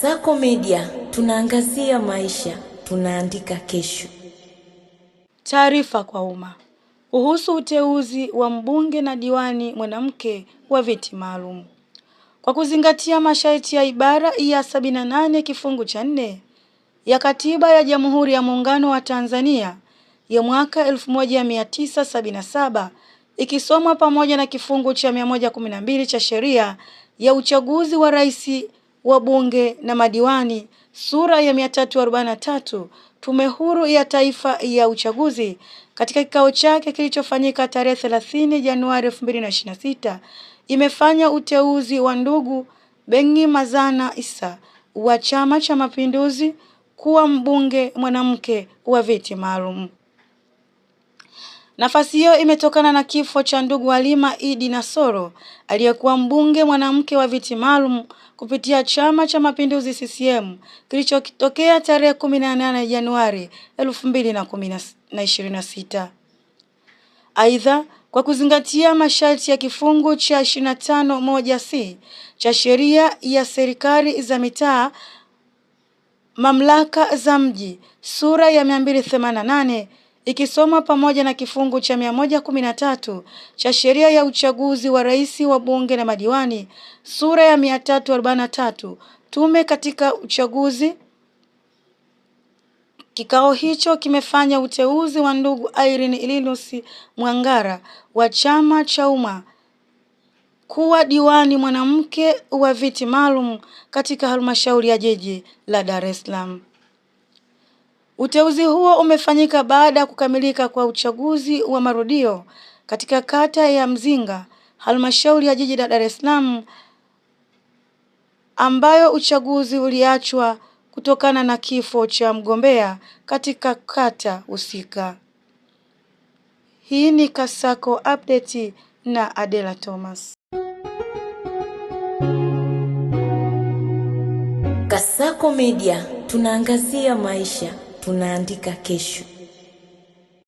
Kasako Media, tunaangazia maisha, tunaandika kesho. Taarifa kwa umma kuhusu uteuzi wa mbunge na diwani mwanamke wa viti maalum. Kwa kuzingatia masharti ya ibara ya 78 kifungu cha 4 ya Katiba ya Jamhuri ya Muungano wa Tanzania ya mwaka 1977 ikisomwa pamoja na kifungu cha 112 cha Sheria ya Uchaguzi wa Rais, wa Bunge na Madiwani sura ya 343, Tume Huru ya Taifa ya Uchaguzi katika kikao chake kilichofanyika tarehe 30 Januari 2026 imefanya uteuzi wa ndugu Bengimazana Issa wa Chama cha Mapinduzi kuwa mbunge mwanamke wa viti maalum. Nafasi hiyo imetokana na kifo cha ndugu Halima Idi Nasoro aliyekuwa mbunge mwanamke wa viti maalum kupitia Chama cha Mapinduzi CCM kilichotokea tarehe 18 Januari 2026. Aidha, kwa kuzingatia masharti ya kifungu cha 25(1)(c) cha Sheria ya Serikali za Mitaa, Mamlaka za Mji sura ya 288 ikisoma pamoja na kifungu cha 113 cha Sheria ya Uchaguzi wa Rais, wa Bunge na Madiwani sura ya 343 tume katika uchaguzi. Kikao hicho kimefanya uteuzi wa ndugu Irene Linus Mwangara wa Chama cha Umma kuwa diwani mwanamke wa viti maalum katika halmashauri ya jiji la Dar es Salaam. Uteuzi huo umefanyika baada ya kukamilika kwa uchaguzi wa marudio katika kata ya Mzinga, halmashauri ya jiji la Dar es Salaam, ambayo uchaguzi uliachwa kutokana na kifo cha mgombea katika kata husika. Hii ni Kasako Update na Adela Thomas. Kasako Media, tunaangazia maisha, tunaandika kesho.